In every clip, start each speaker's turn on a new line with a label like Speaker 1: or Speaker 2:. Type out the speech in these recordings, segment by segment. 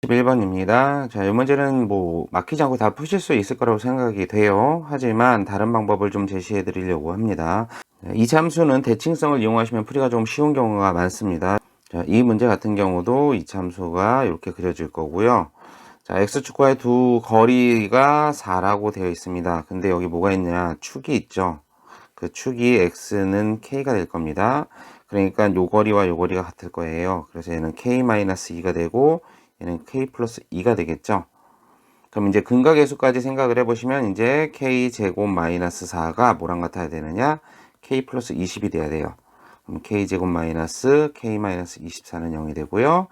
Speaker 1: 11번입니다. 자, 이 문제는 막히지 않고 다 푸실 수 있을 거라고 생각이 돼요. 하지만 다른 방법을 좀 제시해 드리려고 합니다. 이 참수는 대칭성을 이용하시면 풀이가 좀 쉬운 경우가 많습니다. 자, 이 문제 같은 경우도 이 참수가 이렇게 그려질 거고요. 자, x축과의 두 거리가 4라고 되어 있습니다. 근데 여기 뭐가 있냐? 축이 있죠. 그 축이 x는 k가 될 겁니다. 그러니까 요 거리와 요 거리가 같을 거예요. 그래서 얘는 k-2가 되고 얘는 k 플러스 2가 되겠죠. 그럼 이제 근각계수까지 생각을 해보시면 이제 k제곱 마이너스 4가 뭐랑 같아야 되느냐? k 플러스 20이 돼야 돼요. 그럼 k제곱 마이너스 k 마이너스 24는 0이 되고요.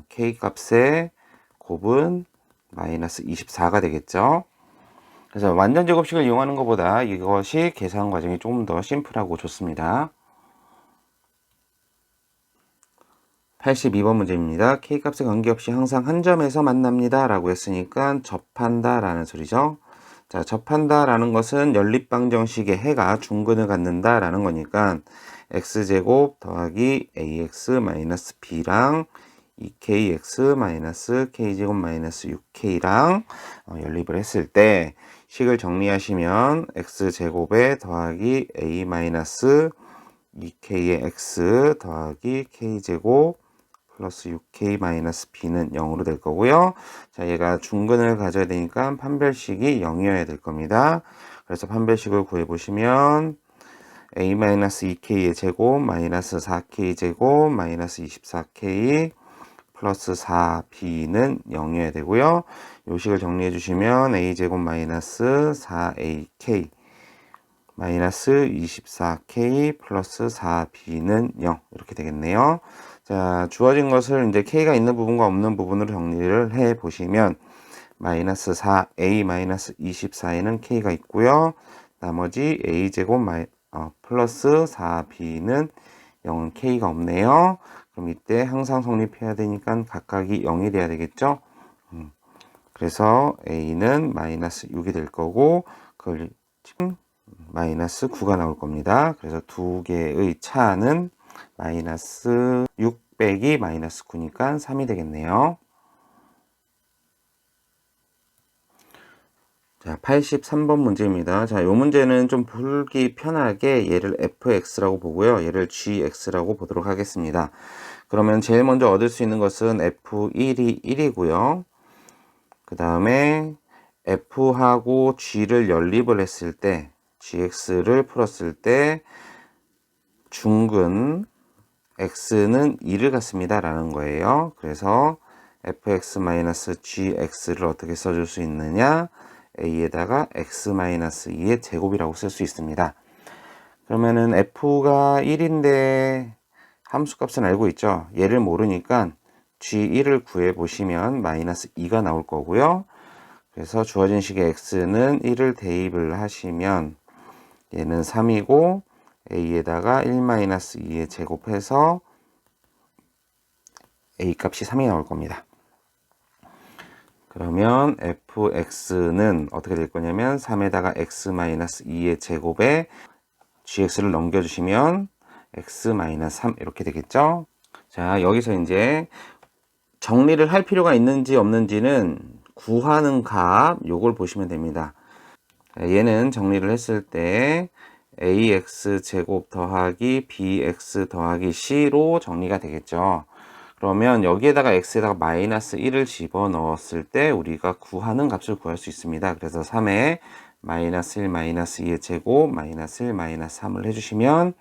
Speaker 1: k 값의 곱은 마이너스 24가 되겠죠. 그래서 완전 제곱식을 이용하는 것보다 이것이 계산 과정이 조금 더 심플하고 좋습니다. 82번 문제입니다. K값에 관계없이 항상 한 점에서 만납니다 라고 했으니까 접한다 라는 소리죠. 자, 접한다 라는 것은 연립방정식의 해가 중근을 갖는다 라는 거니까 x제곱 더하기 ax 마이너스 b랑 2kx 마이너스 k제곱 마이너스 6k랑 연립을 했을 때 식을 정리하시면 x제곱에 더하기 a 마이너스 2k의 x 더하기 k제곱 플러스 6k 마이너스 b는 0으로 될 거고요. 자, 얘가 중근을 가져야 되니까 판별식이 0이어야 될 겁니다. 그래서 판별식을 구해보시면 a 마이너스 2k의 제곱 마이너스 4k 제곱 마이너스 24k 플러스 4b는 0이어야 되고요. 요식을 정리해 주시면 a제곱 마이너스 4ak 마이너스 24k 플러스 4b는 0 이렇게 되겠네요. 자, 주어진 것을 이제 k가 있는 부분과 없는 부분으로 정리를 해 보시면 마이너스 4a 마이너스 24에는 k가 있고요. 나머지 a제곱 플러스 4b는 0은 k가 없네요. 그럼 이때 항상 성립해야 되니까 각각이 0이 돼야 되겠죠. 그래서 a는 마이너스 6이 될 거고 그걸 마이너스 9가 나올 겁니다. 그래서 두 개의 차는 마이너스 6 빼기 마이너스 9니까 3이 되겠네요. 자, 83번 문제입니다. 자, 이 문제는 좀 풀기 편하게 얘를 fx라고 보고요. 얘를 gx라고 보도록 하겠습니다. 그러면 제일 먼저 얻을 수 있는 것은 f1이 1이고요. 그 다음에 f하고 g를 연립을 했을 때 gx를 풀었을 때 중근 x는 2를 갖습니다 라는 거예요. 그래서 fx-gx를 어떻게 써줄 수 있느냐, a에다가 x-2의 제곱이라고 쓸 수 있습니다. 그러면은 f가 1인데 함수값은 알고 있죠. 얘를 모르니까 g1을 구해보시면 마이너스 2가 나올 거고요. 그래서 주어진 식의 x는 1을 대입을 하시면 얘는 3이고 a에다가 1-2의 제곱해서 a 값이 3이 나올 겁니다. 그러면 fx는 어떻게 될 거냐면 3에다가 x-2의 제곱에 gx를 넘겨주시면 x-3 이렇게 되겠죠. 자, 여기서 이제 정리를 할 필요가 있는지 없는지는 구하는 값 요걸 보시면 됩니다. 얘는 정리를 했을 때 ax 제곱 더하기 bx 더하기 c로 정리가 되겠죠. 그러면 여기에다가 x에다가 마이너스 1을 집어넣었을 때 우리가 구하는 값을 구할 수 있습니다. 그래서 3에 마이너스 1 마이너스 2의 제곱 마이너스 1 마이너스 3을 해주시면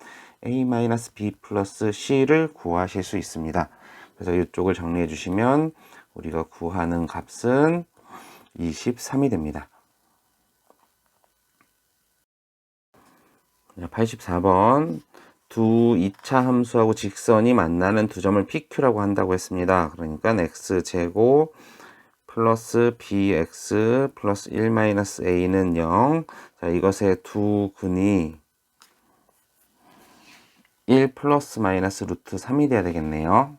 Speaker 1: a 마이너스 b 플러스 c를 구하실 수 있습니다. 그래서 이쪽을 정리해 주시면 우리가 구하는 값은 23이 됩니다. 84번 두 2차 함수하고 직선이 만나는 두 점을 PQ라고 한다고 했습니다. 그러니까 x제곱 플러스 bx 플러스 1-a는 0. 자, 이것의 두 근이 1 플러스 마이너스 루트 3이 돼야 되겠네요.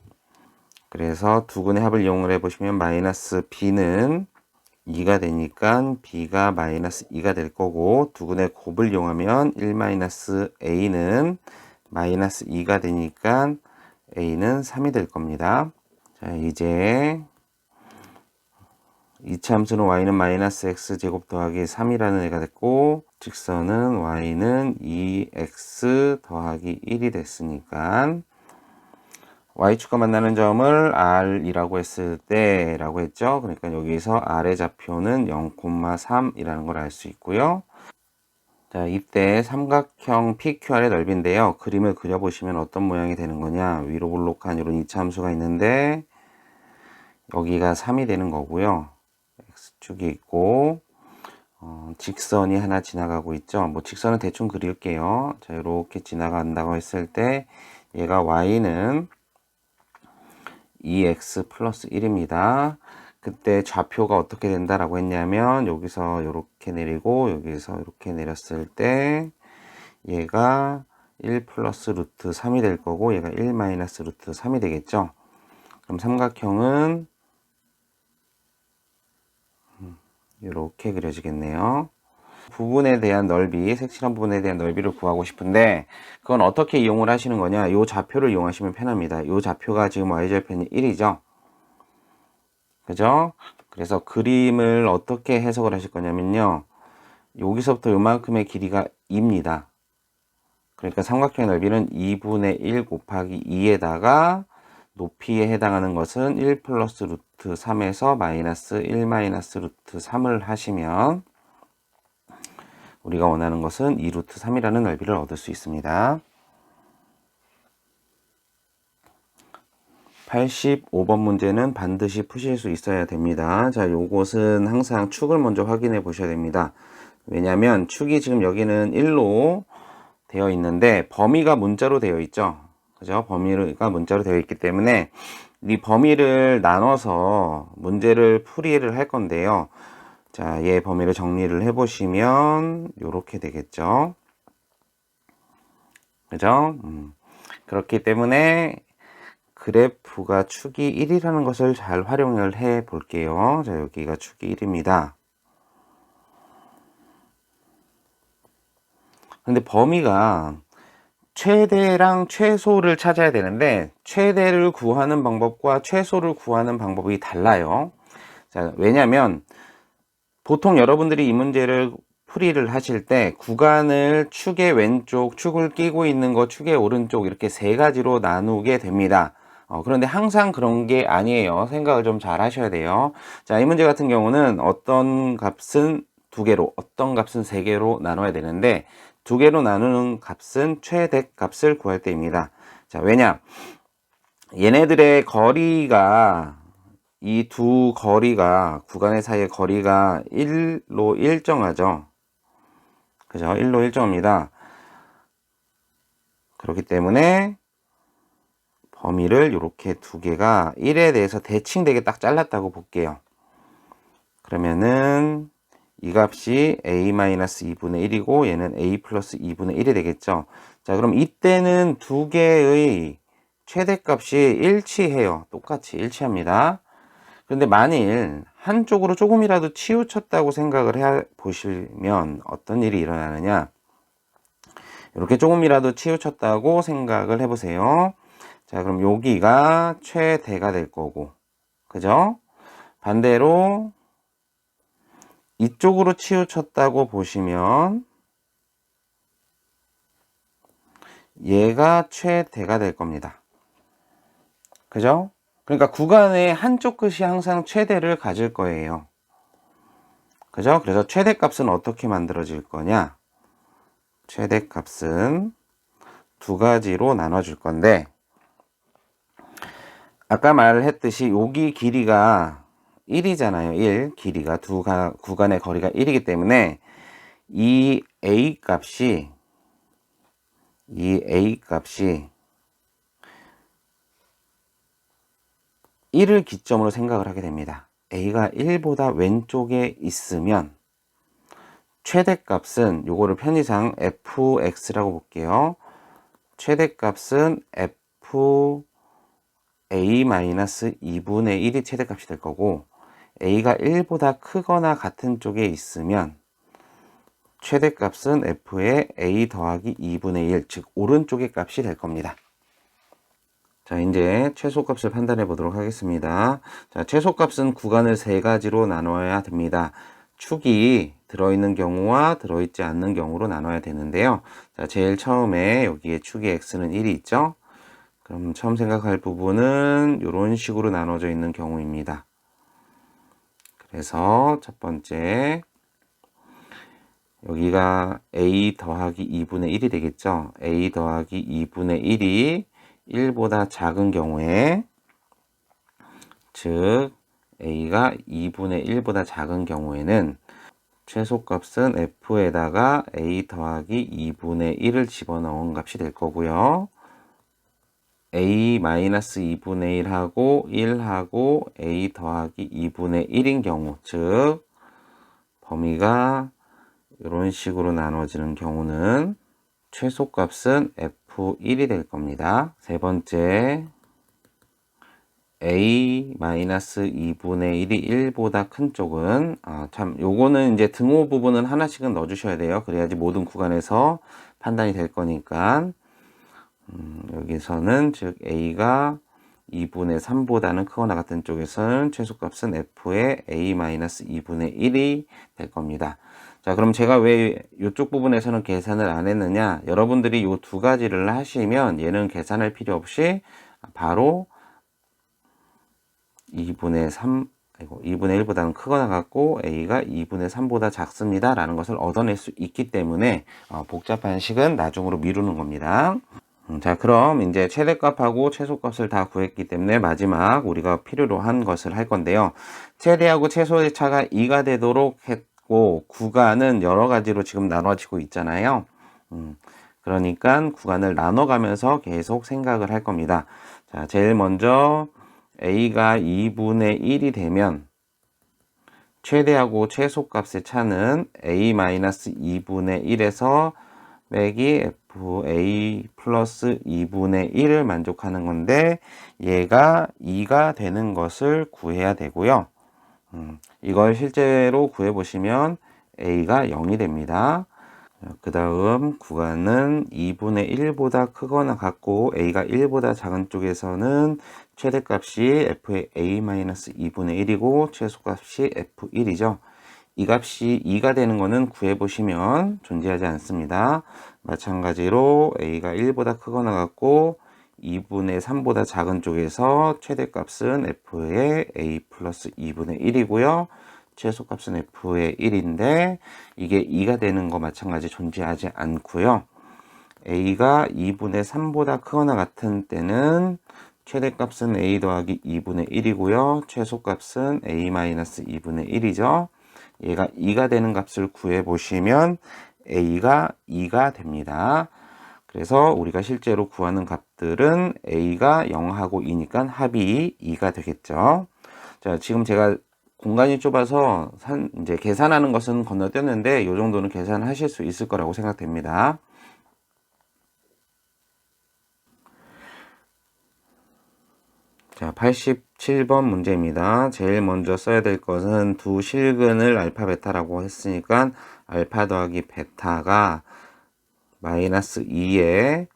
Speaker 1: 그래서 두 근의 합을 이용을 해보시면 마이너스 b는 2가 되니까 b가 마이너스 2가 될 거고 두 근의 곱을 이용하면 1-a는 마이너스 2가 되니까 a는 3이 될 겁니다. 자, 이제 이차함수는 y는 마이너스 x제곱 더하기 3이라는 애가 됐고, 직선은 y는 2x 더하기 1이 됐으니까 y축과 만나는 점을 r이라고 했을 때 라고 했죠. 그러니까 여기서 r의 좌표는 0,3이라는 걸 알 수 있고요. 자, 이때 삼각형 PQR의 넓이인데요. 그림을 그려보시면 어떤 모양이 되는 거냐. 위로 볼록한 이런 이차함수가 있는데 여기가 3이 되는 거고요. X축이 있고 직선이 하나 지나가고 있죠. 뭐 직선은 대충 그릴게요. 자, 이렇게 지나간다고 했을 때 얘가 y는 2x 플러스 1입니다. 그때 좌표가 어떻게 된다라고 했냐면 여기서 이렇게 내리고 여기서 이렇게 내렸을 때 얘가 1 플러스 루트 3이 될 거고 얘가 1 마이너스 루트 3이 되겠죠. 그럼 삼각형은 이렇게 그려지겠네요. 부분에 대한 넓이, 색칠한 부분에 대한 넓이를 구하고 싶은데 그건 어떻게 이용을 하시는 거냐. 이 좌표를 이용하시면 편합니다. 이 좌표가 지금 y절편이 1이죠. 그죠? 그래서 그림을 어떻게 해석을 하실 거냐면요. 여기서부터 요만큼의 길이가 2입니다. 그러니까 삼각형의 넓이는 2분의 1 곱하기 2에다가 높이에 해당하는 것은 1 플러스 루트 3에서 마이너스 1 마이너스 루트 3을 하시면 우리가 원하는 것은 2 루트 3이라는 넓이를 얻을 수 있습니다. 85번 문제는 반드시 푸실 수 있어야 됩니다. 자, 요것은 항상 축을 먼저 확인해 보셔야 됩니다. 왜냐하면 축이 지금 여기는 1로 되어 있는데 범위가 문자로 되어 있죠. 그죠? 범위가 문자로 되어 있기 때문에 이 범위를 나눠서 문제를 풀이를 할 건데요. 자, 얘 범위를 정리를 해 보시면 이렇게 되겠죠. 그죠? 그렇기 때문에 그래프가 축이 1이라는 것을 잘 활용을 해 볼게요. 자, 여기가 축이 1입니다. 근데 범위가 최대랑 최소를 찾아야 되는데 최대를 구하는 방법과 최소를 구하는 방법이 달라요. 자, 왜냐면 보통 여러분들이 이 문제를 풀이를 하실 때 구간을 축의 왼쪽, 축을 끼고 있는 거 축의 오른쪽 이렇게 세 가지로 나누게 됩니다. 그런데 항상 그런 게 아니에요. 생각을 좀 잘 하셔야 돼요. 자, 이 문제 같은 경우는 어떤 값은 두 개로, 어떤 값은 세 개로 나눠야 되는데 두 개로 나누는 값은 최대 값을 구할 때입니다. 자, 왜냐? 얘네들의 거리가 이 두 거리가 구간의 사이의 거리가 1로 일정하죠. 그죠? 1로 일정합니다. 그렇기 때문에 범위를 이렇게 두 개가 1에 대해서 대칭되게 딱 잘랐다고 볼게요. 그러면은 이 값이 a-2분의 1이고 얘는 a 플러스 2분의 1이 되겠죠. 자, 그럼 이때는 두 개의 최대값이 일치해요. 똑같이 일치합니다. 그런데 만일 한쪽으로 조금이라도 치우쳤다고 생각을 해 보시면 어떤 일이 일어나느냐. 이렇게 조금이라도 치우쳤다고 생각을 해 보세요. 자, 그럼 여기가 최대가 될 거고, 그죠? 반대로 이쪽으로 치우쳤다고 보시면 얘가 최대가 될 겁니다. 그죠? 그러니까 구간의 한쪽 끝이 항상 최대를 가질 거예요. 그죠? 그래서 최대값은 어떻게 만들어질 거냐? 최대값은 두 가지로 나눠줄 건데 아까 말했듯이 여기 길이가 1이잖아요. 1. 길이가 구간의 거리가 1이기 때문에 이 a 값이 1을 기점으로 생각을 하게 됩니다. a가 1보다 왼쪽에 있으면 최대값은 요거를 편의상 fx라고 볼게요. 최대값은 fa-2분의 1이 최대값이 될 거고 a가 1보다 크거나 같은 쪽에 있으면 최대값은 f의 a 더하기 2분의 1, 즉 오른쪽의 값이 될 겁니다. 자, 이제 최소값을 판단해 보도록 하겠습니다. 자, 최소값은 구간을 세 가지로 나눠야 됩니다. 축이 들어있는 경우와 들어있지 않는 경우로 나눠야 되는데요. 자, 제일 처음에 여기에 축의 x는 1이 있죠? 그럼 처음 생각할 부분은 이런 식으로 나눠져 있는 경우입니다. 그래서 첫 번째, 여기가 a 더하기 2분의 1이 되겠죠? a 더하기 2분의 1이 1보다 작은 경우에, 즉 a가 2분의 1보다 작은 경우에는 최소값은 f에다가 a 더하기 2분의 1을 집어넣은 값이 될 거고요. a 마이너스 2분의 1하고 1하고 a 더하기 2분의 1인 경우, 즉 범위가 이런 식으로 나눠지는 경우는 최소값은 f1이 될 겁니다. 세 번째, a-2분의 1이 1보다 큰 쪽은, 요거는 이제 등호 부분은 하나씩은 넣어주셔야 돼요. 그래야지 모든 구간에서 판단이 될 거니까. 여기서는 즉 a가 2분의 3보다는 크거나 같은 쪽에서는 최소값은 f의 a-2분의 1이 될 겁니다. 자, 그럼 제가 왜 이쪽 부분에서는 계산을 안 했느냐? 여러분들이 이 두 가지를 하시면 얘는 계산할 필요 없이 바로 2분의 1보다는 크거나 같고 a가 2분의 3보다 작습니다 라는 것을 얻어낼 수 있기 때문에 복잡한 식은 나중으로 미루는 겁니다. 자, 그럼 이제 최대값하고 최소값을 다 구했기 때문에 마지막 우리가 필요로 한 것을 할 건데요. 최대하고 최소의 차가 2가 되도록 했고, 구간은 여러 가지로 지금 나눠지고 있잖아요. 그러니까 구간을 나눠가면서 계속 생각을 할 겁니다. 자, 제일 먼저 a가 2분의 1이 되면 최대하고 최소값의 차는 a-2분의 1에서 빼기 fa 플러스 2분의 1을 만족하는 건데, 얘가 2가 되는 것을 구해야 되고요. 이걸 실제로 구해보시면 a가 0이 됩니다. 그 다음 구간은 2분의 1보다 크거나 같고 a가 1보다 작은 쪽에서는 최대값이 f의 a-2분의 1이고 최소값이 f1이죠. 이 값이 2가 되는 것은 구해보시면 존재하지 않습니다. 마찬가지로 a가 1보다 크거나 같고 2분의 3보다 작은 쪽에서 최대값은 f의 a 플러스 2분의 1이고요. 최소값은 f의 1인데 이게 2가 되는 거 마찬가지 존재하지 않고요. a가 2분의 3보다 크거나 같은 때는 최대값은 a 더하기 2분의 1이고요. 최소값은 a-2분의 1이죠. 얘가 2가 되는 값을 구해보시면 a가 2가 됩니다. 그래서 우리가 실제로 구하는 값들은 a가 0하고 2니까 합이 2가 되겠죠. 자, 지금 제가 공간이 좁아서 이제 계산하는 것은 건너뛰었는데 이 정도는 계산하실 수 있을 거라고 생각됩니다. 자, 87번 문제입니다. 제일 먼저 써야 될 것은 두 실근을 알파 베타라고 했으니까 알파 더하기 베타가 마이너스 2에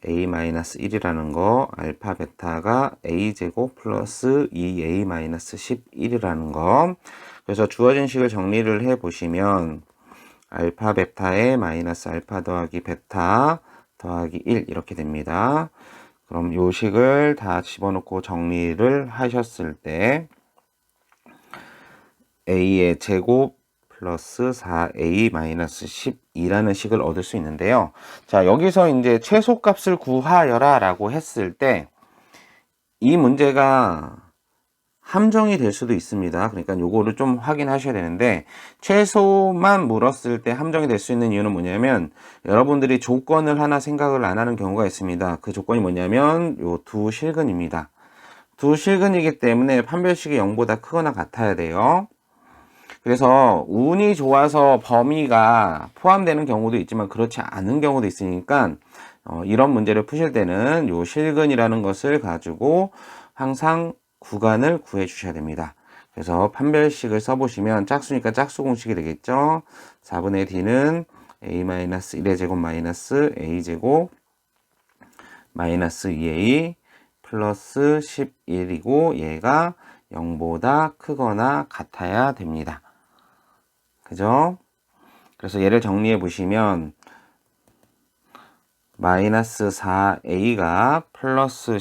Speaker 1: a 마이너스 1이라는 거, 알파 베타가 a제곱 플러스 2a 마이너스 11이라는 거. 그래서 주어진 식을 정리를 해 보시면 알파 베타에 마이너스 알파 더하기 베타 더하기 1 이렇게 됩니다. 그럼 요 식을 다 집어넣고 정리를 하셨을 때 a의 제곱 플러스 4a 마이너스 12라는 식을 얻을 수 있는데요. 자, 여기서 이제 최소값을 구하여라 라고 했을 때 이 문제가 함정이 될 수도 있습니다. 그러니까 요거를 좀 확인하셔야 되는데, 최소만 물었을 때 함정이 될 수 있는 이유는 뭐냐면 여러분들이 조건을 하나 생각을 안 하는 경우가 있습니다. 그 조건이 뭐냐면 요 두 실근입니다. 두 실근이기 때문에 판별식이 0보다 크거나 같아야 돼요. 그래서 운이 좋아서 범위가 포함되는 경우도 있지만 그렇지 않은 경우도 있으니까 이런 문제를 푸실 때는 요 실근이라는 것을 가지고 항상 구간을 구해 주셔야 됩니다. 그래서 판별식을 써보시면 짝수니까 짝수 공식이 되겠죠. 4분의 d는 a-1의 제곱 마이너스 a제곱 마이너스 2a 플러스 11이고 얘가 0보다 크거나 같아야 됩니다. 그죠? 그래서 얘를 정리해 보시면 마이너스 4a가 플러스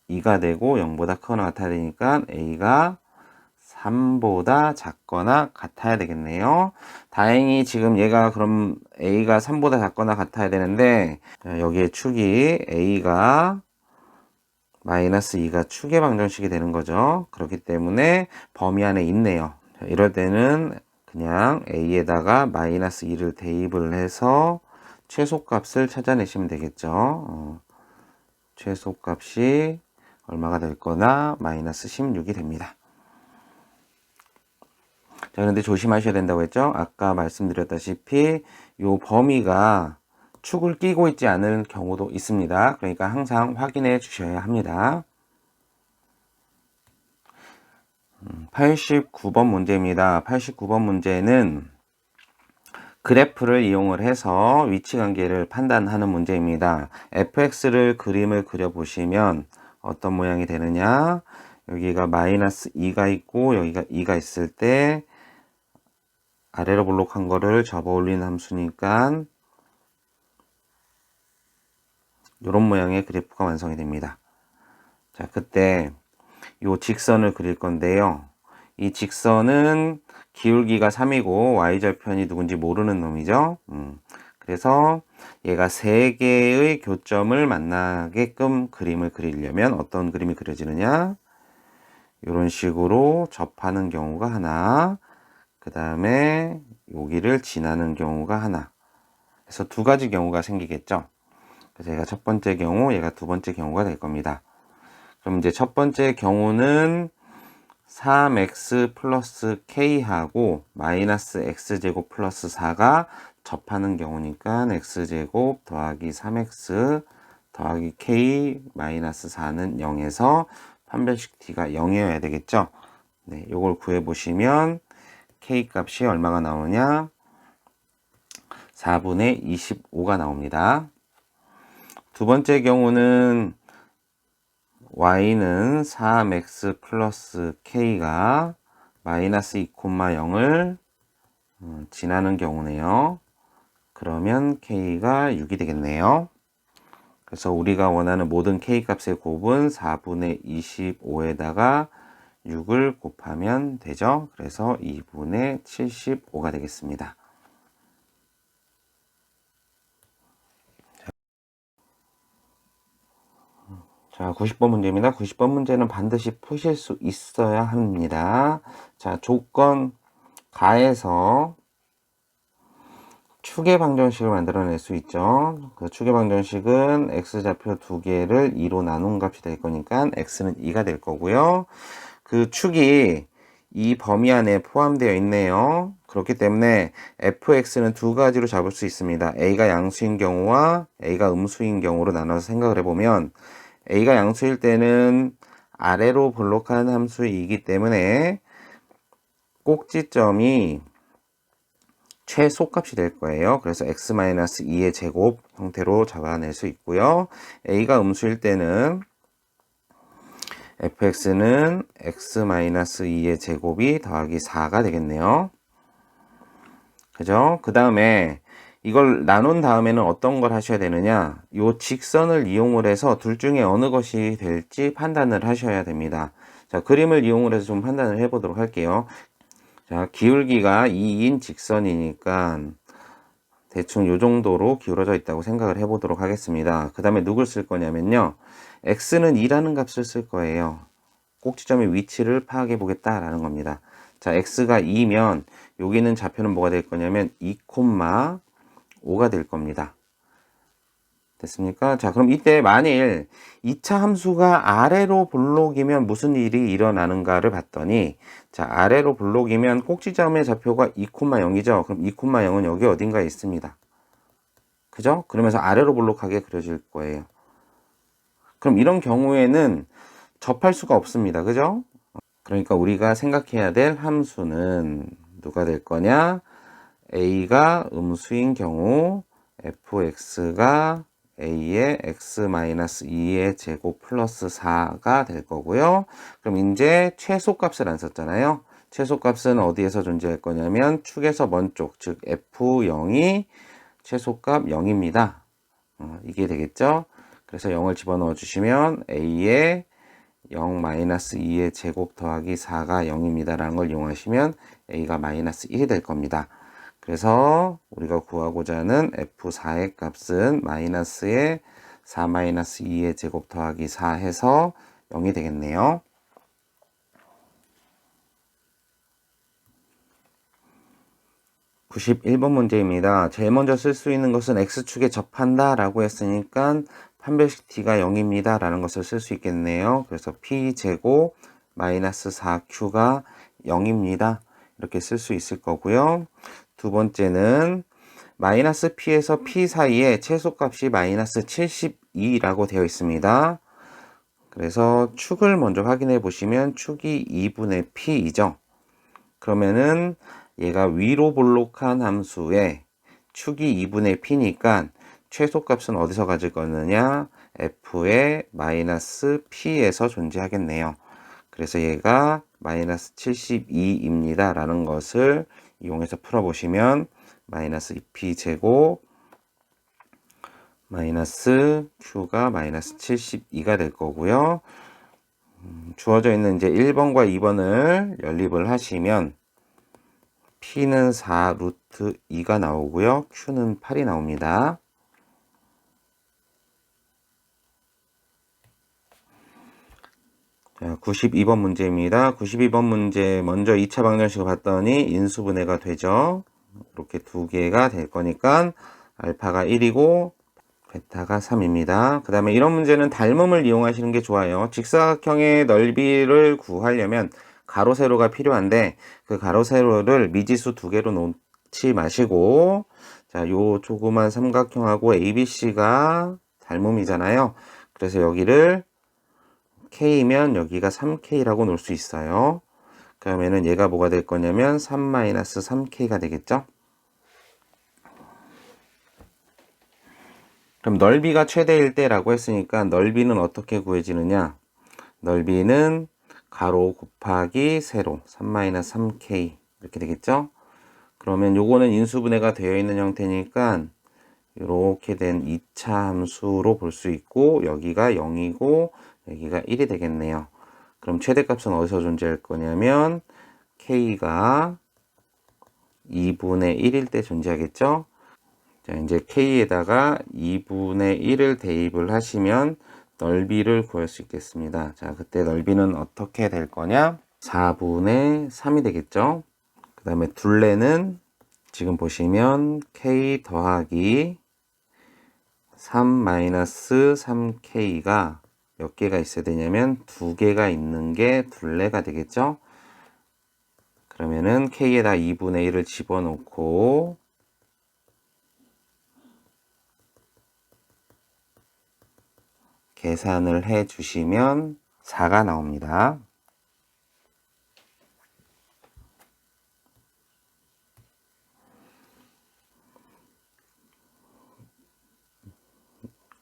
Speaker 1: 12가 되고 0보다 크거나 같아야 되니까 a가 3보다 작거나 같아야 되겠네요. 다행히 지금 얘가 그럼 a가 3보다 작거나 같아야 되는데 여기에 축이 a가 마이너스 2가 축의 방정식이 되는 거죠. 그렇기 때문에 범위 안에 있네요. 이럴 때는 그냥 a에다가 마이너스 2를 대입을 해서 최소값을 찾아내시면 되겠죠. 최소값이 얼마가 될 거나 마이너스 16이 됩니다. 자, 그런데 조심하셔야 된다고 했죠. 아까 말씀드렸다시피 이 범위가 축을 끼고 있지 않을 경우도 있습니다. 그러니까 항상 확인해 주셔야 합니다. 89번 문제입니다. 89번 문제는 그래프를 이용을 해서 위치관계를 판단하는 문제입니다. fx를 그림을 그려보시면 어떤 모양이 되느냐, 여기가 마이너스 2가 있고 여기가 2가 있을 때 아래로 볼록한 거를 접어 올리는 함수니까 이런 모양의 그래프가 완성이 됩니다. 자, 그때 이 직선을 그릴 건데요. 이 직선은 기울기가 3이고 y절편이 누군지 모르는 놈이죠. 그래서 얘가 3개의 교점을 만나게끔 그림을 그리려면 어떤 그림이 그려지느냐, 이런 식으로 접하는 경우가 하나, 그 다음에 여기를 지나는 경우가 하나, 그래서 두 가지 경우가 생기겠죠. 그래서 얘가 첫 번째 경우, 얘가 두 번째 경우가 될 겁니다. 그럼 이제 첫 번째 경우는 3x 플러스 k하고 마이너스 x제곱 플러스 4가 접하는 경우니까 x제곱 더하기 3x 더하기 k 마이너스 4는 0에서 판별식 t가 0이어야 되겠죠. 네, 요걸 구해보시면 k 값이 얼마가 나오냐? 4분의 25가 나옵니다. 두 번째 경우는 y는 3x 플러스 k가 마이너스 2,0을 지나는 경우네요. 그러면 k가 6이 되겠네요. 그래서 우리가 원하는 모든 k 값의 곱은 4분의 25에다가 6을 곱하면 되죠. 그래서 2분의 75가 되겠습니다. 자, 90번 문제입니다. 90번 문제는 반드시 푸실 수 있어야 합니다. 자, 조건 가에서 축의 방정식을 만들어낼 수 있죠. 그 축의 방정식은 x좌표 두 개를 2로 나눈 값이 될 거니까 x는 2가 될 거고요. 그 축이 이 범위 안에 포함되어 있네요. 그렇기 때문에 fx는 두 가지로 잡을 수 있습니다. a가 양수인 경우와 a가 음수인 경우로 나눠서 생각을 해보면 a가 양수일 때는 아래로 볼록한 함수이기 때문에 꼭지점이 최소값이 될 거예요. 그래서 x-2의 제곱 형태로 잡아낼 수 있고요. a가 음수일 때는 fx는 x-2의 제곱이 더하기 4가 되겠네요. 그죠? 그 다음에 이걸 나눈 다음에는 어떤 걸 하셔야 되느냐, 요 직선을 이용을 해서 둘 중에 어느 것이 될지 판단을 하셔야 됩니다. 자, 그림을 이용을 해서 좀 판단을 해 보도록 할게요. 자, 기울기가 2인 직선이니까 대충 요 정도로 기울어져 있다고 생각을 해 보도록 하겠습니다. 그 다음에 누굴 쓸 거냐면요, x는 2라는 값을 쓸 거예요. 꼭지점의 위치를 파악해 보겠다라는 겁니다. 자, x가 2면 여기는 좌표는 뭐가 될 거냐면 2,5가 될 겁니다. 됐습니까? 자, 그럼 이때 만일 2차 함수가 아래로 볼록이면 무슨 일이 일어나는가를 봤더니, 자, 아래로 볼록이면 꼭지점의 좌표가 2,0이죠. 그럼 2,0은 여기 어딘가에 있습니다. 그죠? 그러면서 아래로 볼록하게 그려질 거예요. 그럼 이런 경우에는 접할 수가 없습니다. 그죠? 그러니까 우리가 생각해야 될 함수는 누가 될 거냐? a가 음수인 경우 fx가 a의 x-2의 제곱 플러스 4가 될 거고요. 그럼 이제 최소값을 안 썼잖아요. 최소값은 어디에서 존재할 거냐면 축에서 먼 쪽, 즉 f0이 최소값 0입니다. 이게 되겠죠. 그래서 0을 집어넣어 주시면 a의 0-2의 제곱 더하기 4가 0입니다 라는 걸 이용하시면 a가 -1이 될 겁니다. 그래서 우리가 구하고자 하는 f4의 값은 마이너스의 4-2의 제곱 더하기 4 해서 0이 되겠네요. (91번) 문제입니다. 제일 먼저 쓸 수 있는 것은 x축에 접한다 라고 했으니까 판별식 t가 0입니다 라는 것을 쓸 수 있겠네요. 그래서 p제곱 마이너스 4q가 0입니다. 이렇게 쓸 수 있을 거고요. 두 번째는 마이너스 p에서 p 사이에 최소값이 마이너스 72라고 되어 있습니다. 그래서 축을 먼저 확인해 보시면 축이 2분의 p이죠. 그러면은 얘가 위로 볼록한 함수에 축이 2분의 p니까 최소값은 어디서 가질 거느냐? f의 마이너스 p에서 존재하겠네요. 그래서 얘가 마이너스 72입니다 라는 것을 이용해서 풀어보시면 마이너스 2p제곱 마이너스 q가 마이너스 72가 될 거고요. 주어져 있는 이제 1번과 2번을 연립을 하시면 p는 4 루트 2가 나오고요. q는 8이 나옵니다. 자, 92번 문제입니다. 92번 문제 먼저 2차 방정식을 봤더니 인수분해가 되죠. 이렇게 두 개가 될 거니까 알파가 1이고 베타가 3입니다. 그 다음에 이런 문제는 닮음을 이용하시는 게 좋아요. 직사각형의 넓이를 구하려면 가로 세로가 필요한데 그 가로 세로를 미지수 두 개로 놓지 마시고 자, 요 조그만 삼각형하고 ABC가 닮음이잖아요. 그래서 여기를 K면 여기가 3K라고 놓을 수 있어요. 그러면은 얘가 뭐가 될 거냐면 3-3K가 되겠죠? 그럼 넓이가 최대일 때라고 했으니까 넓이는 어떻게 구해지느냐? 넓이는 가로 곱하기 세로 3-3K 이렇게 되겠죠? 그러면 요거는 인수분해가 되어 있는 형태니까 이렇게 된 2차 함수로 볼 수 있고 여기가 0이고 여기가 1이 되겠네요. 그럼 최대값은 어디서 존재할 거냐면 K가 2분의 1일 때 존재하겠죠? 자, 이제 K에다가 2분의 1을 대입을 하시면 넓이를 구할 수 있겠습니다. 자, 그때 넓이는 어떻게 될 거냐? 4분의 3이 되겠죠? 그 다음에 둘레는 지금 보시면 K 더하기 3-3K가 몇 개가 있어야 되냐면 두 개가 있는 게 둘레가 되겠죠? 그러면은 K에다 2분의 1을 집어넣고 계산을 해 주시면 4가 나옵니다.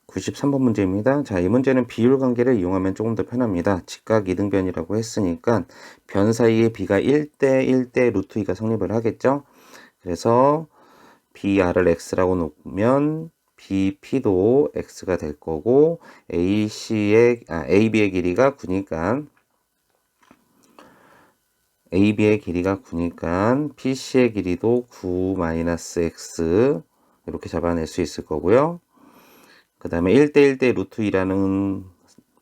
Speaker 1: (93번) 문제입니다. 자, 이 문제는 비율 관계를 이용하면 조금 더 편합니다. 직각 이등변이라고 했으니까 변 사이에 b가 1대 1대 루트 2가 성립을 하겠죠. 그래서 br을 x라고 놓으면 bp도 x가 될 거고 ab의 길이가 9니까 ab의 길이가 9니까 pc의 길이도 9-x 이렇게 잡아낼 수 있을 거고요. 그 다음에 1대 1대 루트 2라는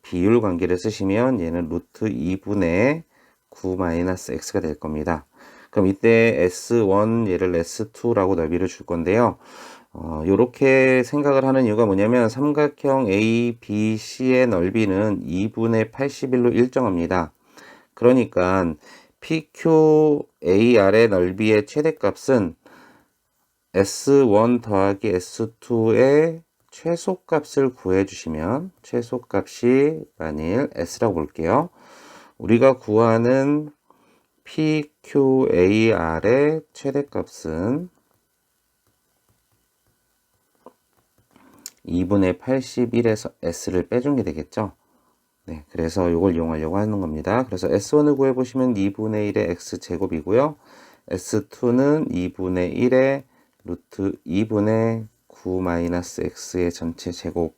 Speaker 1: 비율 관계를 쓰시면 얘는 루트 2분의 9-x가 될 겁니다. 그럼 이때 S1 얘를 S2라고 넓이를 줄 건데요. 요렇게 생각을 하는 이유가 뭐냐면 삼각형 ABC의 넓이는 2분의 81로 일정합니다. 그러니까 PQAR의 넓이의 최대값은 S1 더하기 S2의 최소값을 구해주시면 최소값이 만일 S라고 볼게요. 우리가 구하는 PQAR의 최대값은 2분의 81에서 s를 빼준 게 되겠죠. 네, 그래서 이걸 이용하려고 하는 겁니다. 그래서 S1을 구해보시면 2분의 1의 x제곱이고요. S2는 2분의 1의 루트 2분의 9 마이너스 x의 전체 제곱일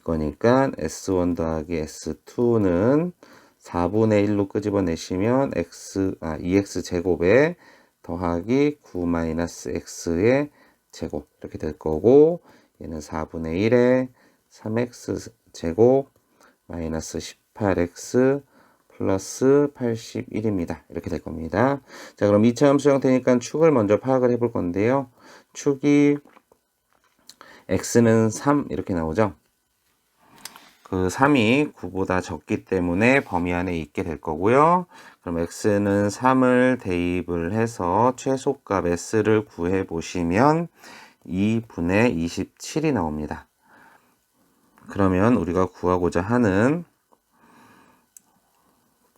Speaker 1: 거니까 S1 더하기 S2는 4분의 1로 끄집어내시면 2x 제곱에 더하기 9 마이너스 x의 제곱 이렇게 될 거고, 얘는 4분의 1에 3x 제곱 마이너스 18x 플러스 81입니다. 이렇게 될 겁니다. 자, 그럼 2차 함수 형태니까 축을 먼저 파악을 해볼 건데요. 축이 x는 3 이렇게 나오죠. 그 3이 9보다 적기 때문에 범위 안에 있게 될 거고요. 그럼 x는 3을 대입을 해서 최소값 s를 구해 보시면 2분의 27이 나옵니다. 그러면 우리가 구하고자 하는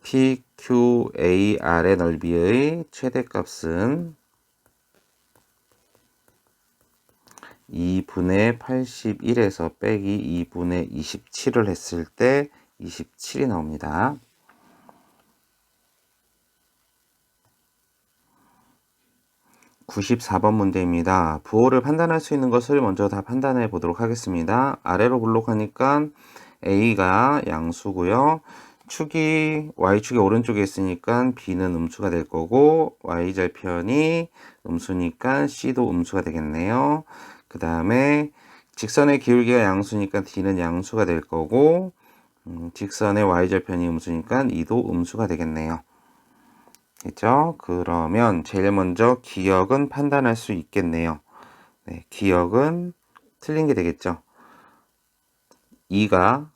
Speaker 1: PQAR의 넓이의 최대값은 2분의 81에서 빼기 2분의 27을 했을 때 27이 나옵니다. (94번) 문제입니다. 부호를 판단할 수 있는 것을 먼저 다 판단해 보도록 하겠습니다. 아래로 블록하니까 A가 양수고요. 축이 Y축이 오른쪽에 있으니까 B는 음수가 될 거고, Y절편이 음수니까 C도 음수가 되겠네요. 그 다음에 직선의 기울기가 양수니까 D는 양수가 될 거고, 직선의 Y절편이 음수니까 E도 음수가 되겠네요. 그죠? 그러면 제일 먼저 기역은 판단할 수 있겠네요. 네, 기역은 틀린 게 되겠죠. 2가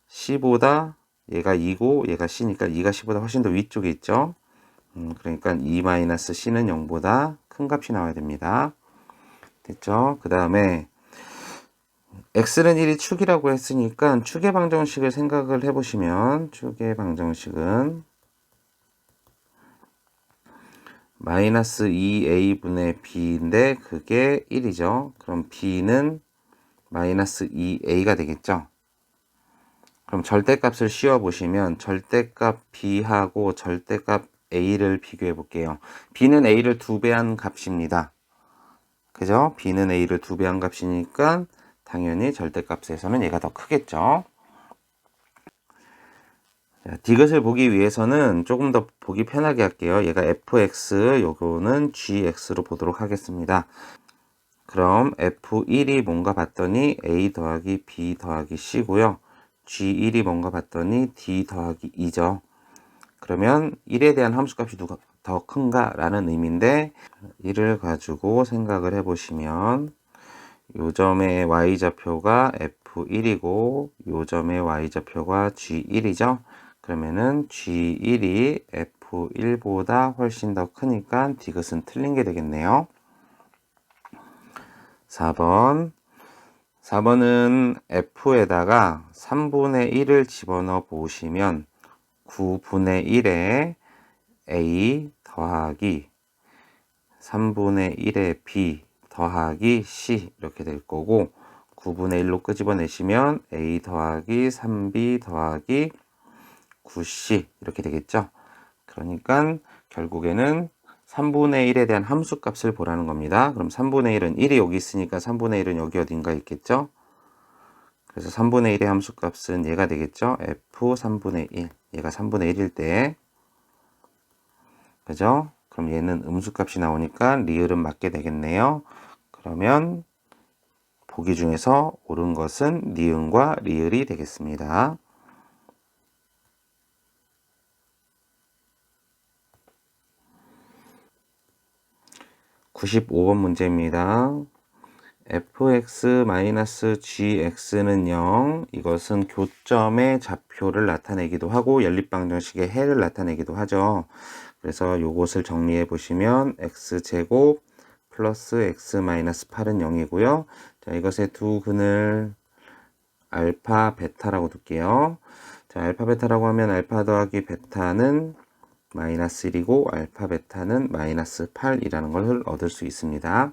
Speaker 1: C보다 얘가 2고 얘가 C니까 2가 C보다 훨씬 더 위쪽에 있죠. 그러니까 2-C는 0보다 큰 값이 나와야 됩니다. 됐죠? 그 다음에 x는 1이 축이라고 했으니까 축의 방정식을 생각을 해보시면, 축의 방정식은 마이너스 2a분의 b인데 그게 1이죠. 그럼 b는 마이너스 2a가 되겠죠. 그럼 절대값을 씌워보시면 절대값 b하고 절대값 a를 비교해 볼게요. b는 a를 2배한 값입니다. 그죠? b는 a를 2배한 값이니까 당연히 절대값에서는 얘가 더 크겠죠. 자, 디귿을 보기 위해서는 조금 더 보기 편하게 할게요. 얘가 fx, 요거는 gx로 보도록 하겠습니다. 그럼 f1이 뭔가 봤더니 a 더하기 b 더하기 c고요. g1이 뭔가 봤더니 d 더하기 2죠. 그러면 1에 대한 함수값이 누가 더 큰가 라는 의미인데, 1을 가지고 생각을 해보시면 요 점의 y좌표가 f1이고 요 점의 y좌표가 g1이죠. 그러면은 G1이 F1보다 훨씬 더 크니까 디귿은 틀린 게 되겠네요. 4번. 4번은 F에다가 3분의 1을 집어넣어 보시면 9분의 1에 A 더하기 3분의 1에 B 더하기 C 이렇게 될 거고, 9분의 1로 끄집어내시면 A 더하기 3B 더하기 9C 이렇게 되겠죠. 그러니까 결국에는 3분의 1에 대한 함수값을 보라는 겁니다. 그럼 3분의 1은 1이 여기 있으니까 3분의 1은 여기 어딘가 있겠죠. 그래서 3분의 1의 함수값은 얘가 되겠죠. F 3분의 1. 얘가 3분의 1일 때, 그죠? 그럼 얘는 음수값이 나오니까 리을은 맞게 되겠네요. 그러면 보기 중에서 옳은 것은 니은과 리을이 되겠습니다. 95번 문제입니다. fx-gx는 0. 이것은 교점의 좌표를 나타내기도 하고 연립방정식의 해를 나타내기도 하죠. 그래서 이것을 정리해 보시면 x제곱 플러스 x-8은 0이고요. 자, 이것의 두 근을 알파, 베타라고 둘게요. 자, 알파, 베타라고 하면 알파 더하기 베타는 마이너스 1이고 알파, 베타는 마이너스 8이라는 걸 얻을 수 있습니다.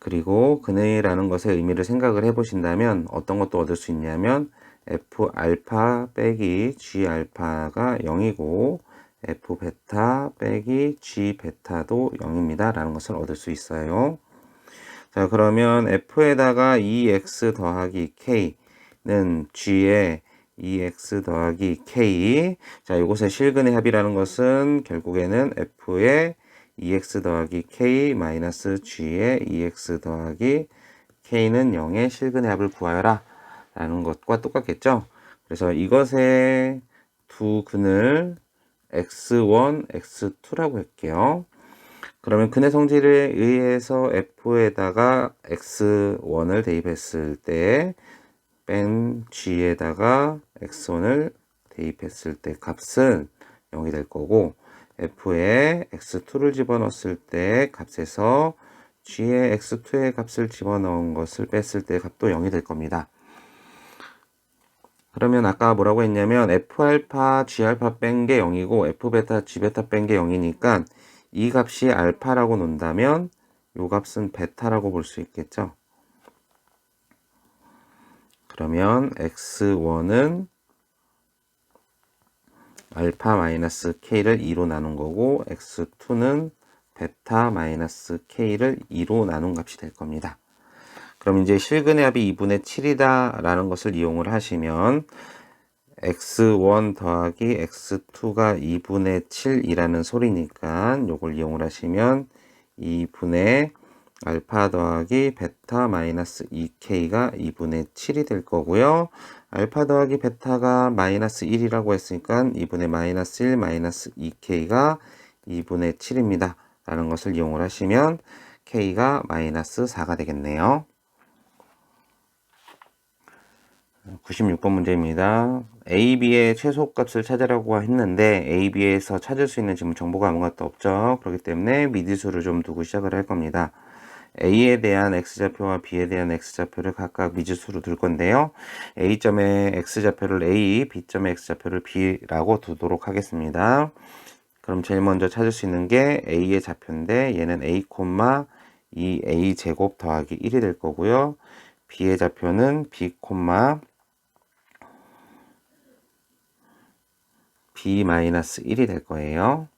Speaker 1: 그리고 근해라는 것의 의미를 생각을 해 보신다면 어떤 것도 얻을 수 있냐면 f 알파 빼기 g 알파가 0이고 f 베타 빼기 g 베타도 0입니다 라는 것을 얻을 수 있어요. 자, 그러면 f에다가 2x 더하기 k는 g의 2x 더하기 k. 자, 이곳의 실근의 합이라는 것은 결국에는 f의 2x 더하기 k 마이너스 g의 2x 더하기 k는 0의 실근의 합을 구하여라 라는 것과 똑같겠죠. 그래서 이것의 두 근을 x1, x2라고 할게요. 그러면 근의 성질에 의해서 f에다가 x1을 대입했을 때 뺀 g에다가 x1을 대입했을 때 값은 0이 될 거고 f에 x2를 집어넣었을 때 값에서 g의 x2의 값을 집어넣은 것을 뺐을 때 값도 0이 될 겁니다. 그러면 아까 뭐라고 했냐면 f알파 g알파 뺀 게 0이고 f베타 g베타 뺀 게 0이니까 이 값이 알파라고 놓는다면 이 값은 베타라고 볼 수 있겠죠. 그러면 x1은 알파 마이너스 k를 2로 나눈 거고 x2는 베타 마이너스 k를 2로 나눈 값이 될 겁니다. 그럼 이제 실근의 합이 2분의 7이다 라는 것을 이용을 하시면 x1 더하기 x2가 2분의 7이라는 소리니까 요걸 이용을 하시면 2분의 알파 더하기 베타 마이너스 2k가 2분의 7이 될 거고요. 알파 더하기 베타가 마이너스 1이라고 했으니까 2분의 마이너스 1 마이너스 2k가 2분의 7입니다. 라는 것을 이용을 하시면 k가 마이너스 4가 되겠네요. 96번 문제입니다. A, B의 최소값을 찾으라고 했는데 A, B에서 찾을 수 있는 지금 정보가 아무것도 없죠. 그렇기 때문에 미지수를 좀 두고 시작을 할 겁니다. A에 대한 X좌표와 B에 대한 X좌표를 각각 미지수로 둘 건데요. A점의 X좌표를 A, B점의 X좌표를 B라고 두도록 하겠습니다. 그럼 제일 먼저 찾을 수 있는 게 A의 좌표인데 얘는 A, 2A 제곱 더하기 1이 될 거고요. B의 좌표는 B, B-1이 될 거예요.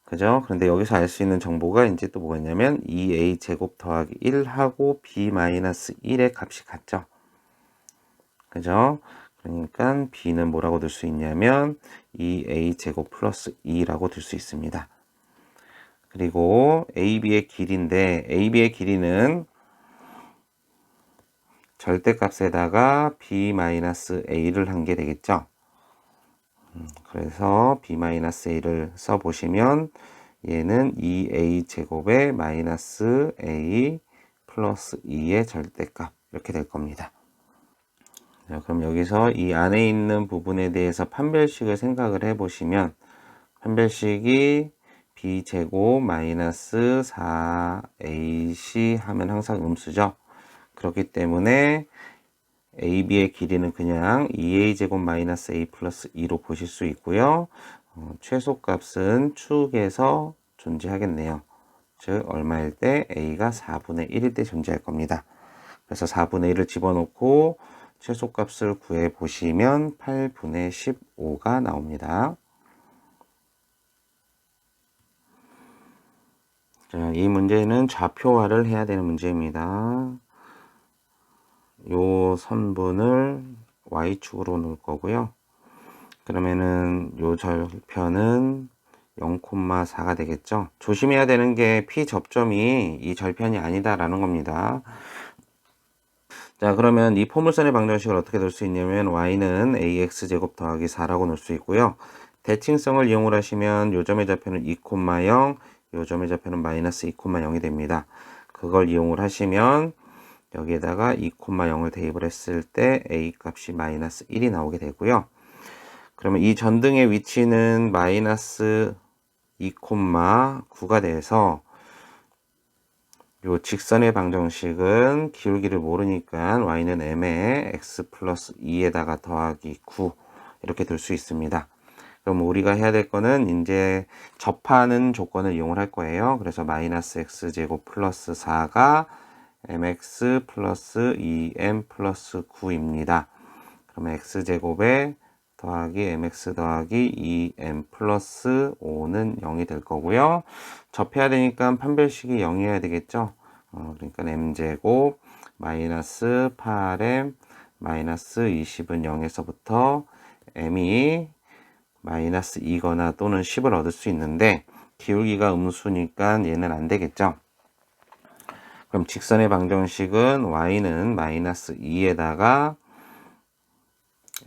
Speaker 1: 그죠? 그런데 여기서 알 수 있는 정보가 이제 또 뭐였냐면 2a 제곱 더하기 1하고 b-1의 값이 같죠. 그죠? 그러니까 b는 뭐라고 들 수 있냐면 2a 제곱 플러스 2라고 들 수 있습니다. 그리고 ab의 길이인데 ab의 길이는 절대값에다가 b-a를 한 게 되겠죠. 그래서 b-a를 써보시면 얘는 2a 제곱에 마이너스 a 플러스 2의 절대값 이렇게 될 겁니다. 자, 그럼 여기서 이 안에 있는 부분에 대해서 판별식을 생각을 해보시면 판별식이 b제곱 마이너스 4ac 하면 항상 음수죠. 그렇기 때문에 AB의 길이는 그냥 2a제곱 마이너스 a 플러스 2로 보실 수 있고요. 최소값은 축에서 존재하겠네요. 즉 얼마일 때 a가 4분의 1일 때 존재할 겁니다. 그래서 4분의 1을 집어넣고 최소값을 구해 보시면 8분의 15가 나옵니다. 자, 이 문제는 좌표화를 해야 되는 문제입니다. 요 선분을 y축으로 놓을 거고요. 그러면은 요 절편은 0,4가 되겠죠. 조심해야 되는 게 p 접점이 이 절편이 아니다라는 겁니다. 자, 그러면 이 포물선의 방정식을 어떻게 넣을 수 있냐면 y는 ax제곱 더하기 4라고 넣을 수 있고요. 대칭성을 이용을 하시면 요 점의 좌표는 2,0, 요 점의 좌표는 마이너스 2,0이 됩니다. 그걸 이용을 하시면 여기에다가 2,0을 대입을 했을 때 a 값이 마이너스 1이 나오게 되고요. 그러면 이 전등의 위치는 마이너스 2,9가 돼서 요 직선의 방정식은 기울기를 모르니까 y는 m에 x 플러스 2에다가 더하기 9 이렇게 둘 수 있습니다. 그럼 우리가 해야 될 거는 이제 접하는 조건을 이용을 할 거예요. 그래서 마이너스 x제곱 플러스 4가 mx 플러스 2m 플러스 9입니다. 그러면 x제곱에 더하기 mx 더하기 2m 플러스 5는 0이 될 거고요. 접해야 되니까 판별식이 0이어야 되겠죠. 그러니까 m제곱 마이너스 8m 마이너스 20은 0에서부터 m이 마이너스 2거나 또는 10을 얻을 수 있는데 기울기가 음수니까 얘는 안 되겠죠. 그럼 직선의 방정식은 y는 마이너스 2에다가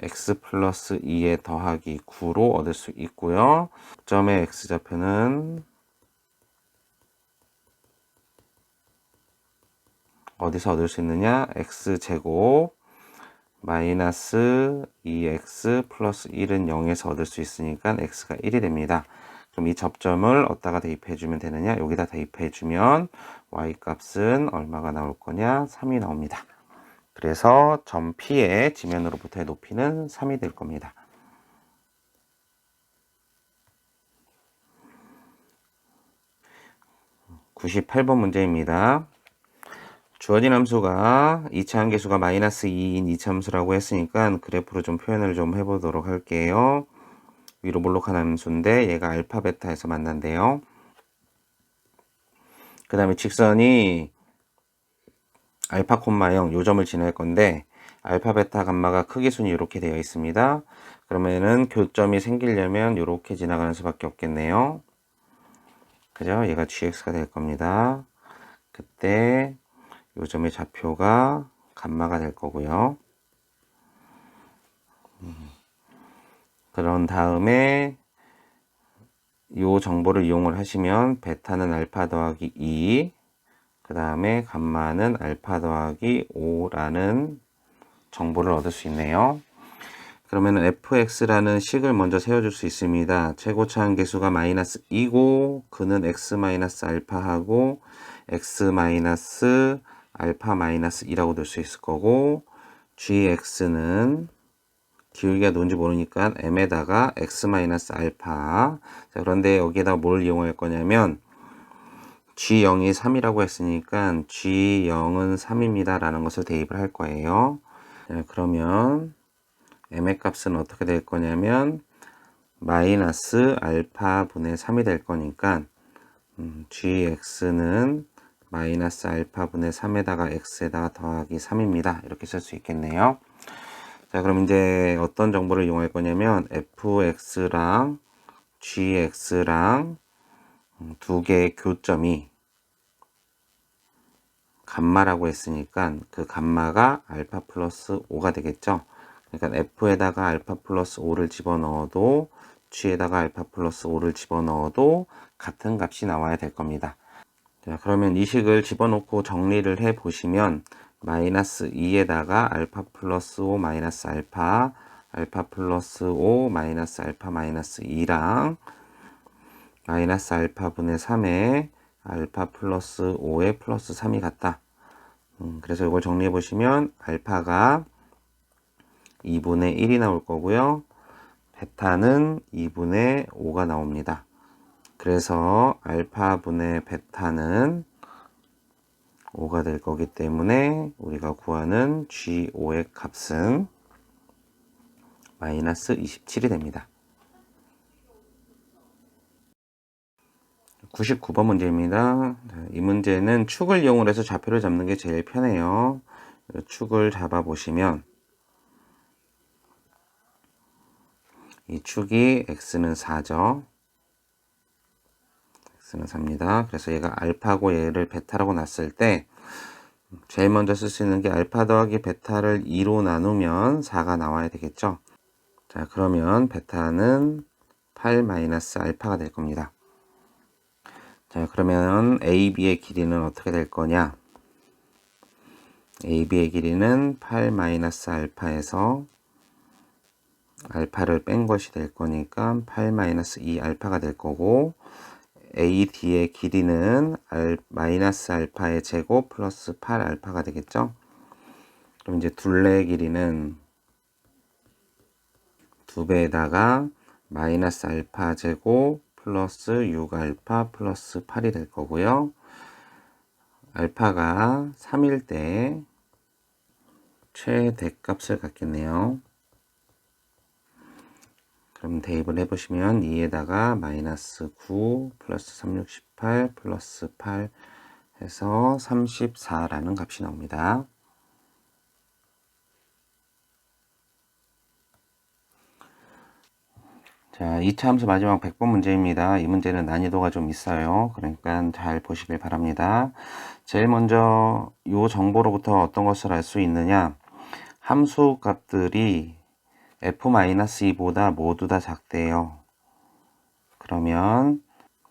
Speaker 1: x 플러스 2에 더하기 9로 얻을 수 있고요. 점의 x좌표는 어디서 얻을 수 있느냐? x제곱 마이너스 2x 플러스 1은 0에서 얻을 수 있으니까 x가 1이 됩니다. 그럼 이 접점을 어디다가 대입해 주면 되느냐? 여기다 대입해 주면 y 값은 얼마가 나올 거냐? 3이 나옵니다. 그래서 점 P의 지면으로부터의 높이는 3이 될 겁니다. (98번) 문제입니다. 주어진 함수가 2차 함계수가 마이너스 2인 2차 함수라고 했으니까 그래프로 좀 표현을 좀 해보도록 할게요. 위로 볼록한 함수인데 얘가 알파 베타에서 만난대요. 그 다음에 직선이 알파 콤마 0 요점을 지날 건데 알파 베타 감마가 크기순이 이렇게 되어 있습니다. 그러면은 교점이 생기려면 이렇게 지나가는 수밖에 없겠네요. 그죠? 얘가 gx가 될 겁니다. 그때 요점의 좌표가 감마가 될 거고요. 그런 다음에 이 정보를 이용을 하시면 베타는 알파 더하기 2, 그 다음에 감마는 알파 더하기 5라는 정보를 얻을 수 있네요. 그러면 fx라는 식을 먼저 세워줄 수 있습니다. 최고차 함계수가 마이너스 2고 그는 x 마이너스 알파하고 x 마이너스 알파 마이너스 2라고 될 수 있을 거고 gx는 기울기가 뭔지 모르니까 m에다가 x 마이너스 알파. 자, 그런데 여기에다 뭘 이용할 거냐면 g0이 3이라고 했으니까 g0은 3입니다 라는 것을 대입을 할 거예요. 자, 그러면 m의 값은 어떻게 될 거냐면 마이너스 알파 분의 3이 될 거니까 gx는 마이너스 알파 분의 3에다가 x에다가 더하기 3입니다. 이렇게 쓸 수 있겠네요. 자, 그럼 이제 어떤 정보를 이용할 거냐면 fx랑 gx랑 두 개의 교점이 감마라고 했으니까 그 감마가 알파 플러스 5가 되겠죠. 그러니까 f에다가 알파 플러스 5를 집어넣어도 g에다가 알파 플러스 5를 집어넣어도 같은 값이 나와야 될 겁니다. 자, 그러면 이 식을 집어넣고 정리를 해 보시면 마이너스 2에다가 알파 플러스 5 마이너스 알파, 알파 플러스 5 마이너스 알파 마이너스 2랑 마이너스 알파 분의 3에 알파 플러스 5에 플러스 3이 같다. 그래서 이걸 정리해 보시면 알파가 2분의 1이 나올 거고요. 베타는 2분의 5가 나옵니다. 그래서 알파 분의 베타는 5가 될 거기 때문에 우리가 구하는 G5의 값은 마이너스 27이 됩니다. 99번 문제입니다. 이 문제는 축을 이용해서 좌표를 잡는 게 제일 편해요. 축을 잡아 보시면 이 축이 x는 4죠. x는 4입니다. 그래서 얘가 알파고 얘를 베타라고 놨을 때 제일 먼저 쓸 수 있는 게 알파 더하기 베타를 2로 나누면 4가 나와야 되겠죠. 자, 그러면 베타는 8 마이너스 알파가 될 겁니다. 자, 그러면 AB의 길이는 어떻게 될 거냐? AB의 길이는 8 마이너스 알파에서 알파를 뺀 것이 될 거니까 8 마이너스 2 알파가 될 거고 AD의 길이는 마이너스 알파의 제곱 플러스 8 알파가 되겠죠. 그럼 이제 둘레의 길이는 2배에다가 마이너스 알파 제곱 플러스 6 알파 플러스 8이 될 거고요. 알파가 3일 때 최대값을 갖겠네요. 그럼 대입을 해보시면 2에다가 마이너스 9 플러스 368 플러스 8 해서 34라는 값이 나옵니다. 자, 2차 함수 마지막 100번 문제입니다. 이 문제는 난이도가 좀 있어요. 그러니까 잘 보시길 바랍니다. 제일 먼저 이 정보로부터 어떤 것을 알 수 있느냐? 함수 값들이 f-2보다 모두 다 작대요. 그러면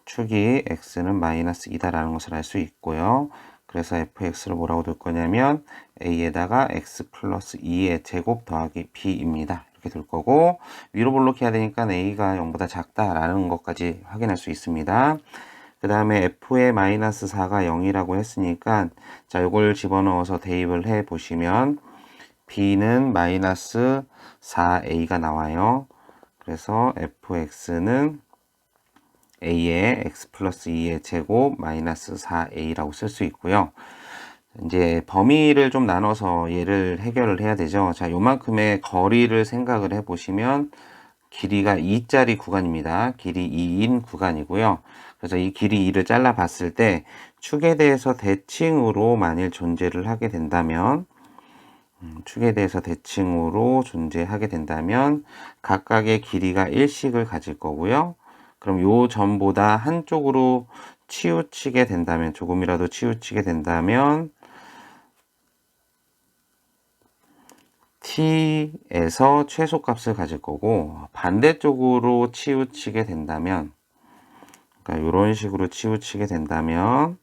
Speaker 1: 축이 x는 마이너스 2다라는 것을 알 수 있고요. 그래서 fx를 뭐라고 둘 거냐면 a에다가 x 플러스 2의 제곱 더하기 b입니다. 이렇게 둘 거고, 위로 볼록해야 되니까 a가 0보다 작다라는 것까지 확인할 수 있습니다. 그 다음에 f의 마이너스 4가 0이라고 했으니까 자, 이걸 집어넣어서 대입을 해 보시면 b는 마이너스 4a가 나와요. 그래서 fx는 a의 x 플러스 2의 제곱 마이너스 4a라고 쓸 수 있고요. 이제 범위를 좀 나눠서 얘를 해결을 해야 되죠. 자, 요만큼의 거리를 생각을 해 보시면 길이가 2짜리 구간입니다. 길이 2인 구간이고요. 그래서 이 길이 2를 잘라 봤을 때 축에 대해서 대칭으로 만일 존재를 하게 된다면 축에 대해서 대칭으로 존재하게 된다면 각각의 길이가 1씩을 가질 거고요. 그럼 요 점보다 한쪽으로 치우치게 된다면, 조금이라도 치우치게 된다면 t에서 최소값을 가질 거고, 반대쪽으로 치우치게 된다면, 그러니까 이런 식으로 치우치게 된다면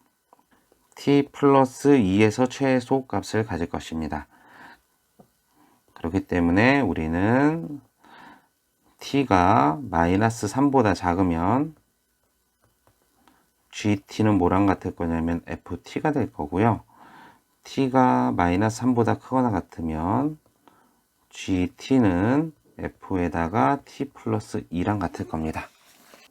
Speaker 1: t 플러스 2에서 최소값을 가질 것입니다. 그렇기 때문에 우리는 t가 마이너스 3보다 작으면 gt는 뭐랑 같을 거냐면 ft가 될 거고요. t가 마이너스 3보다 크거나 같으면 gt는 f에다가 t 플러스 2랑 같을 겁니다.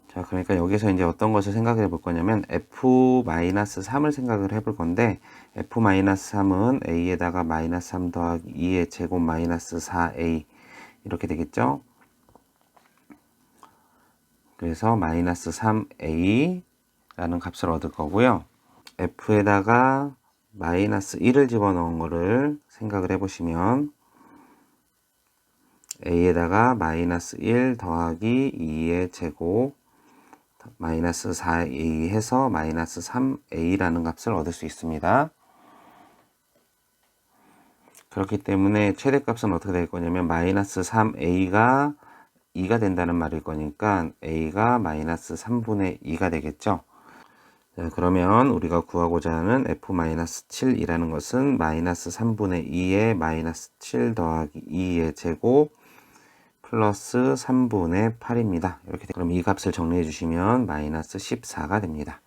Speaker 1: 자, 그러니까 여기서 이제 어떤 것을 생각해 볼 거냐면 f-3을 생각을 해 볼 건데, f-3은 a에다가 마이너스 3 더하기 2의 제곱 마이너스 4a 이렇게 되겠죠. 그래서 마이너스 3a 라는 값을 얻을 거고요. f에다가 마이너스 1을 집어넣은 거를 생각을 해 보시면 a에다가 마이너스 1 더하기 2의 제곱 마이너스 4a 해서 마이너스 3a라는 값을 얻을 수 있습니다. 그렇기 때문에 최대값은 어떻게 될 거냐면 마이너스 3a가 2가 된다는 말일 거니까 a가 마이너스 3분의 2가 되겠죠. 자, 그러면 우리가 구하고자 하는 f-7이라는 것은 마이너스 3분의 2의 마이너스 7 더하기 2의 제곱 플러스 3분의 8입니다. 이렇게 그럼 이 값을 정리해 주시면 마이너스 14가 됩니다.